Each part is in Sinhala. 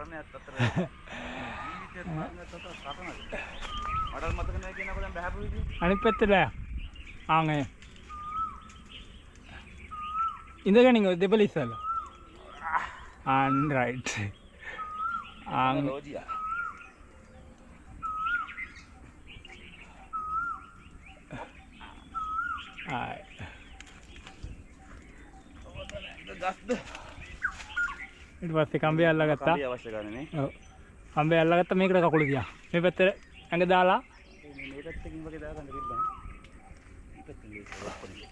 මරණයත් අතර ජීවිතයත් මරණයත් අතර සටනක්. මඩල් මතක නැහැ කියනකොට දැන් බහැපු විදිය. අනිත් පැත්තට ආන්ගේ ඉඳගෙන ඉන්න දෙපළ ඉස්සලා. ආන් රයිට්. ආන් රෝජියා. ආයි. ගස්ද? ඊට පස්සේ කම්බේ අල්ලා ගත්තා. කම්බේ අවශ්‍ය ගන්න නේ. ඔව්. කම්බේ අල්ලා ගත්තා මේකට කකුල තියා. මේ පැත්තට ඇඟ දාලා මේ පැත්තකින් වගේ දාගන්න තිබ්බනේ. මේ පැත්තෙන් ලේසියි.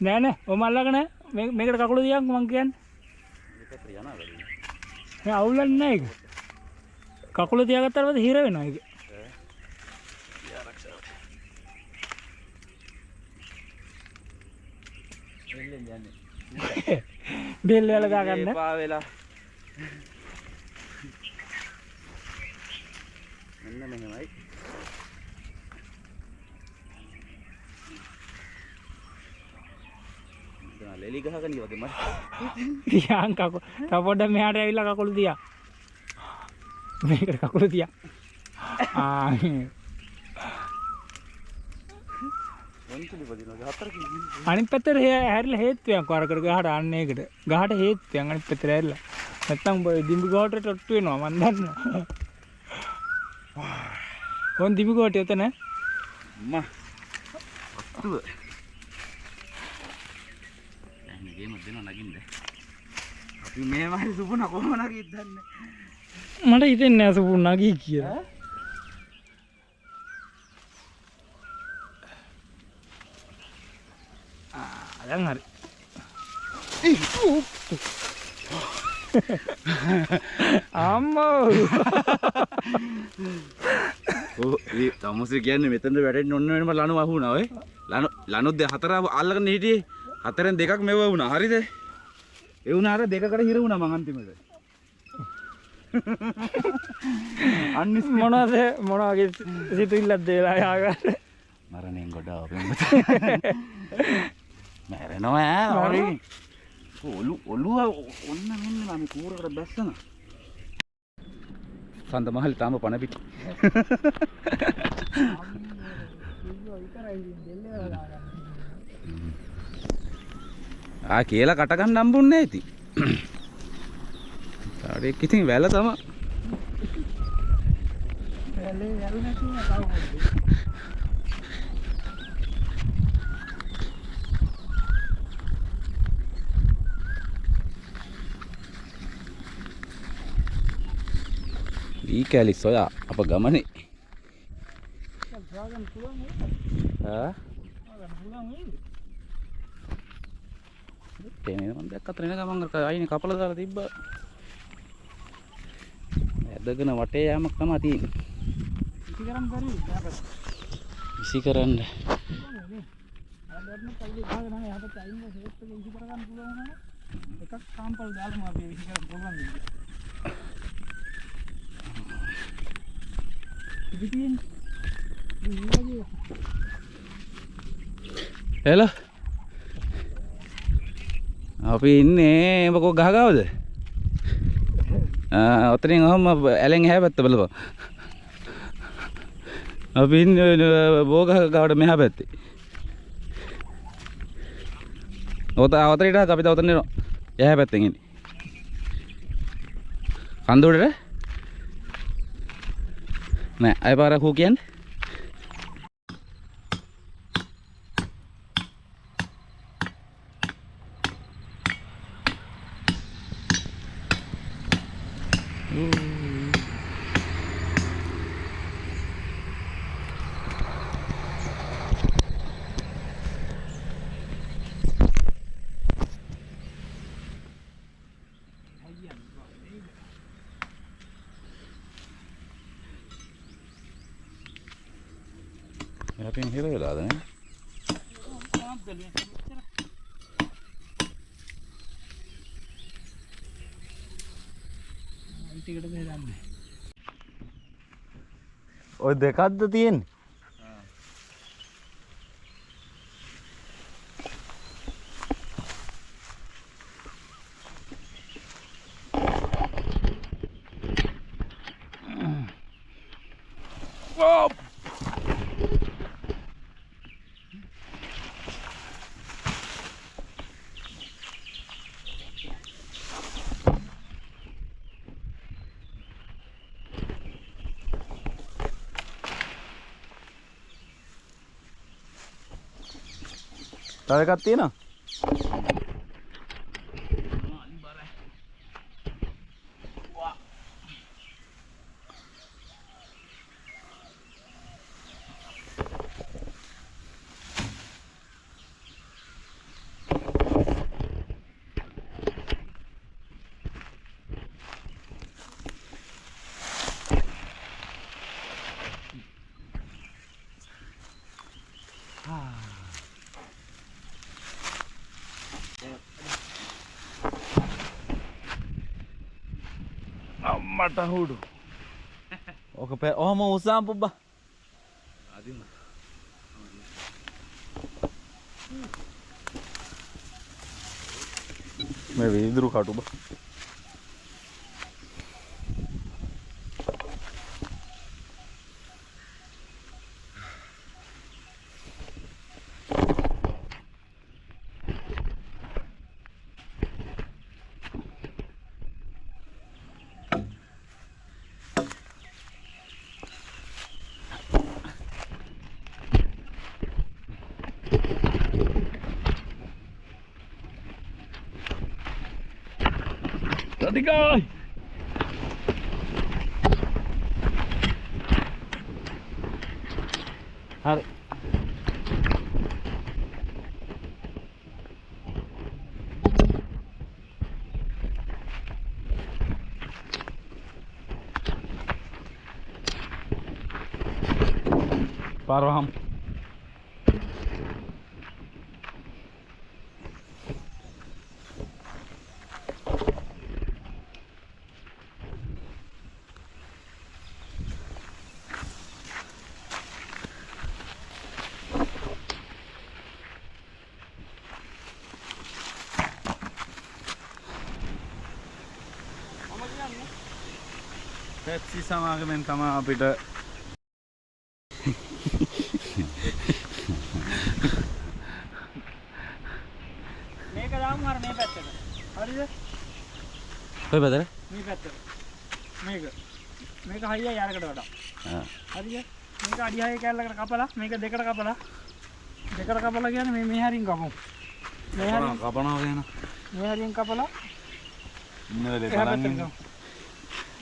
නෑ නෑ ඔම අල්ලගෙන මේකට කකුල තියන් මං කියන්නේ. මේ පැත්තට යනවා වැඩි. මේ අවුලන්නේ නෑ ඒක. කකුල තියාගත්තාට පස්සේ හිර වෙනවා ඒක. එල්ලෙන් යන්නේ. බෙල්ල වල දාගන්න. එපා වෙලා. මෙන්න මෙහෙමයි. දැන් ලෙලි ගහගෙන වගේ මට. තියාන් කකුල. තව පොඩ්ඩක් මෙහාට ඇවිල්ලා කකුල තියා. මේකට කකුල තියා. ආ අනිත් පැත්තට හැරිලා හේතුවක් කරකර ගහට අන්න ඒකට. ගහට හේතුවක් අනිත් පැත්තට හැරිලා. නැත්තම් දිඹු ගහට ටොට්ටු වෙනවා මන් දන්නවා. කොන් දිඹු ගහට එතන අම්මා. අත්තුව. දැන් මේ ගේම දෙනවා නගින්න. අපි මේවයි සුපුණ කොහොම නගින්ද දන්නේ. මට හිතෙන්නේ නැහැ සුපු නගී කියලා. දැන් හරි. අම්මෝ. ඔව් මේ තමුසේ කියන්නේ මෙතන වැටෙන්න ඔන්න වෙනම ලණු වහුණා ඔය. ලණු හතර අල්ලගෙන හිටියේ. හතරෙන් දෙකක් මෙව වුණා. හරිද? ඒ වුණාට දෙකකට හිර වුණා මං අන්තිමට. අනිස් මොනවාගේ සිතුවිල්ලක් දේලා යාගන්න. මරණයෙන් ගොඩාව පෙම්බත. මැරෙනවා ඈ ඔළුව ඔන්න මෙන්න මේ කූරකට බැස්සන. සඳ මහල් තාම පණ පිටි. ආ කියලා කට ගන්න හම්බුන්නේ නැති. තාඩේක් ඉතින් වැල තමයි. වැලේ වැල් නැති නේද? ඊ කැලි සොයා අප ගමනේ. ආ? තේනේ මම දැක්ක ත්‍රේන ගමන් අර අයිනේ කපලා දාලා තිබ්බා. ඇදගෙන වටේ යෑමක් තමයි තියෙන්නේ. ඉති කරන් බැරි. විසි කරන්න. ආදර්ම කල්ලි ගහගෙන නැහැ යහපත් අයින් සේත් එක ඉති කර ගන්න පුළුවන් වුණා. එකක් සාම්පල් දාලා මම අපි විසි කරන්න පුළුවන් දෙයක්. හෙලෝ අපි ඉන්නේ මොකෝ ගහ ගාවද? ඔතනින් ඔහම ඇලෙන් එහා පැත්ත බලපන්. අපි ඉන්නේ බෝගහ ගාවට මෙහා පැත්තේ. ඔතනට අපි තව එනවා. එහා පැත්තෙන් ඉන්නේ. කන්දුඩට නෑ අය පාරක් හෝ කියන්නේ. Yakin hira වෙලාද නේ? ටිකට බෙදන්නේ. ඔය දෙකක්ද තියෙන්නේ? තව එකක් තියෙනවා. අම්මට හුඩු. ඔක ඔහම උසාම් පුබ්බා. අදින්න. මේ වීදුරු කටු බා. Radical! Hari. Parham. Pepsi සමාගමෙන් තමයි අපිට මේක දාමු අර මේ පැත්තට. හරිද? කොයි පැත්තට? මේ පැත්තට. මේක හයියයි අරකට වඩා. හරිද? මේක අඩි 6 කැල්ලකට කපලා මේක දෙකට කපලා කියන්නේ මේ හරින් කපමු. මේ හරින් කපනවා කියන. මේ හරින් කපලා ඉන්න වෙලේ බලන් ඉන්න.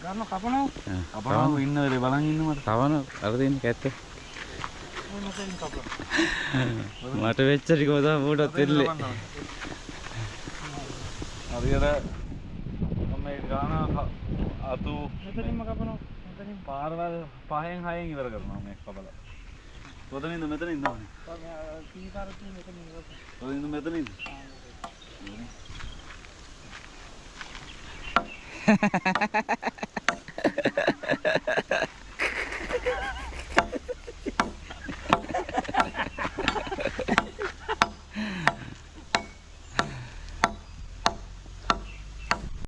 ගන්න කපනවා. කපනවා ඉන්න වෙලේ බලන් ඉන්න මට. කවන අර දෙන්නේ කැත්ත. මට වෙච්ච ටික තමයි මූටත් දෙල්ලේ. හරියට මේ ගාන අතු මෙතනින්ම කපනවා. මෙතනින් පාරවල් 5න් 6න් ඉවර කරනවා මේක කපලා. කොතනින්ද මෙතනින්ද? පීකාර තියෙන මෙතනින් ඉවර. කොතනින්ද මෙතනින්ද?